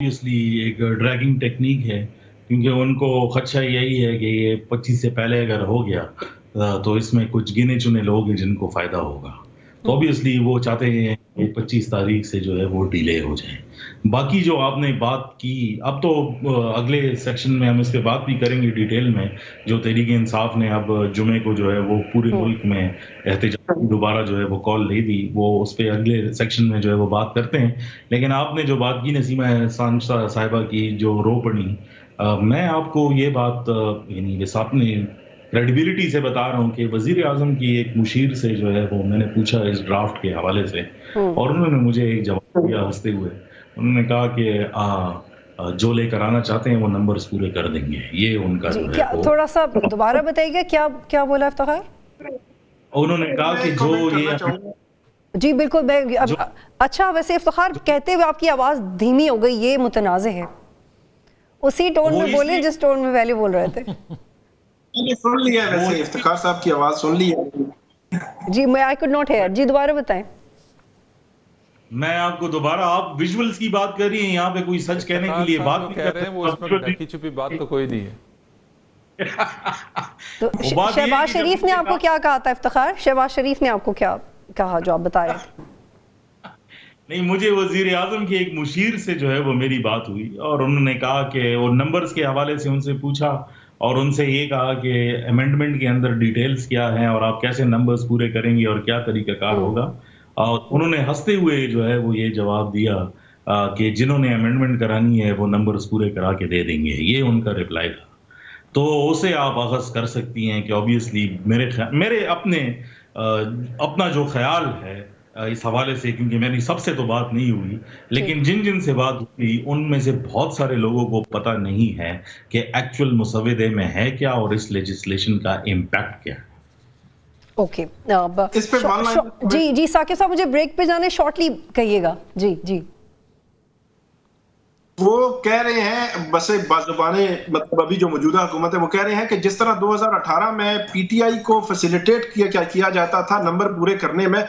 Obviously एक dragging technique है, क्योंकि उनको खदशा यही है कि ये 25 से पहले अगर हो गया तो इसमें कुछ गिने चुने लोग हैं जिनको फ़ायदा होगा। तो ऑब्वियसली वो चाहते हैं कि 25 तारीख से जो है वो डिले हो जाए। बाकी जो आपने बात की, अब तो अगले सेक्शन में हम इस पे बात भी करेंगे डिटेल में, जो तहरीक-ए-इंसाफ ने अब जुमे को जो है वो पूरे मुल्क में एहतजाज दोबारा जो है वो कॉल दे दी, वो उस पे अगले सेक्शन में जो है वो बात करते हैं। लेकिन आपने जो बात की नसीमा एहसान साहिबा की जो रो पड़ी, मैं आपको ये बात यानी बस अपनी क्रेडिबिलिटी से बता रहा हूँ कि वज़ीर आज़म की एक मुशीर से जो है वो मैंने पूछा इस ड्राफ्ट के हवाले से, और उन्होंने मुझे एक जवाब दिया हँसते हुए। उन्होंने कहा कि जो लेकर आना चाहते हैं वो नंबर्स पूरे कर देंगे। ये उनका जो है क्या वो थोड़ा-सा दोबारा बताइएगा क्या बोला इफ्तिखार? उन्होंने कहा कि जो ये जी बिल्कुल, मैं अच्छा वैसे इफ्तिखार कहते हुए आपकी आवाज़ धीमी हो गई, ये मुतनाज़े है। उसी टोन में बोले जिस टोन में पहले बोल रहे थे। मैंने सुन लिया है, वैसे इफ्तिखार साहब की आवाज़ सुन ली है। जी मैं आई कुड नॉट हियर। जी दोबारा बताएं। मैं आपको दोबारा, आप विजुअल्स की बात कर रही हैं, यहाँ पे कोई सच कहने के लिए बात कह रहे हैं, वो इसमें ढकी छुपी बात तो कोई नहीं है। तो शहबाज शरीफ ने आपको क्या कहा था इफ्तिखार? शहबाज शरीफ ने आपको क्या कहा जो आप बता रहे थे? नहीं, मुझे वज़ीर आज़म की एक मुशीर से जो है वो मेरी बात हुई, और उन्होंने कहा कि वो नंबर्स के हवाले से उनसे पूछा और उनसे ये कहा कि अमेंडमेंट के अंदर डिटेल्स क्या हैं और आप कैसे नंबर्स पूरे करेंगे और क्या तरीक़ाकार होगा। और उन्होंने हंसते हुए जो है वो ये जवाब दिया कि जिन्होंने अमेंडमेंट करानी है वो नंबर्स पूरे करा के दे देंगे। ये उनका रिप्लाई था। तो उसे आप अख़ज़ कर सकती हैं कि ऑब्वियसली मेरे अपना जो ख़्याल है इस हवाले से, क्योंकि मेरी सबसे तो बात नहीं हुई, लेकिन जिन से बात हुई उनमें से बहुत सारे लोगों को पता नहीं है कि एक्चुअल मुसव्वदे में है क्या और इस लेजिस्लेशन का इम्पैक्ट क्या है। ओके, जी साकिब साहब मुझे ब्रेक पे जाने, शॉर्टली कहिएगा। जी वो कह रहे हैं, बस बाज़ुबाने मतलब अभी जो मौजूदा हुकूमत है वो कह रहे हैं कि जिस तरह 2018 में पीटीआई को फैसिलिटेट किया जाता था नंबर पूरे करने में,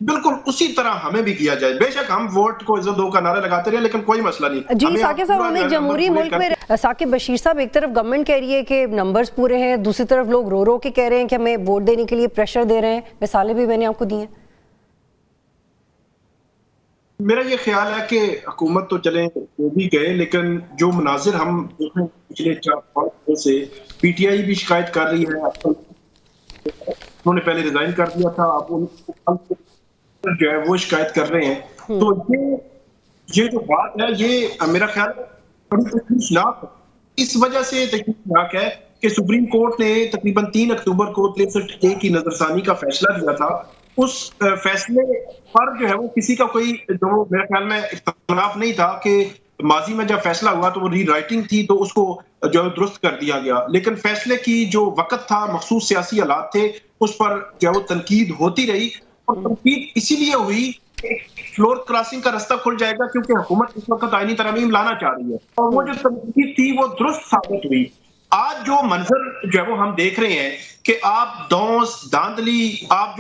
बिल्कुल उसी तरह हमें भी किया जाए। बेशक हम वोट को इज्जत दो का नारा लगाते रहे, लेकिन कोई मसला नहीं। जी साकिब साहब, हम एक जमहूरी मुल्क में, साकिब बशीर साहब, एक तरफ गवर्नमेंट कह रही है कि नंबर्स पूरे हैं, दूसरी तरफ लोग रो रो के कह रहे हैं कि हमें वोट देने के लिए प्रेशर दे रहे हैं। मिसालें भी मैंने आपको दी हैं। मेरा ये ख्याल है कि हुकूमत तो चले वो भी गए, लेकिन जो मनाजिर हम देखें पिछले 4-5 साल से, पीटीआई भी शिकायत कर रही है। उन्होंने पहले रिजाइन कर दिया था, अब जो है वो शिकायत कर रहे हैं। तो ये जो बात है ये मेरा ख्याल बड़ी तशवीशनाक है। इस वजह से तशवीशनाक है कि सुप्रीम कोर्ट ने तकरीबन 3 अक्टूबर को 63A की नजरसानी का फैसला दिया था। उस फैसले पर जो है वो किसी का कोई जो मेरे ख्याल में इख्तिलाफ नहीं था कि माजी में जब फैसला हुआ तो वो रीराइटिंग थी, तो उसको जो है दुरुस्त कर दिया गया। लेकिन फैसले की जो वक्त था, मखसूस सियासी हालात थे, उस पर जो है वो तनकीद होती रही, और तनकीद इसीलिए हुई कि फ्लोर क्रॉसिंग का रास्ता खुल जाएगा, क्योंकि हुकूमत इस वक्त आईनी तरमीम लाना चाह रही है, और वो जो तनकीद थी वो दुरुस्त साबित हुई। आज जो मंजर जो है वो हम देख रहे हैं कि आप दौस धांधली, आप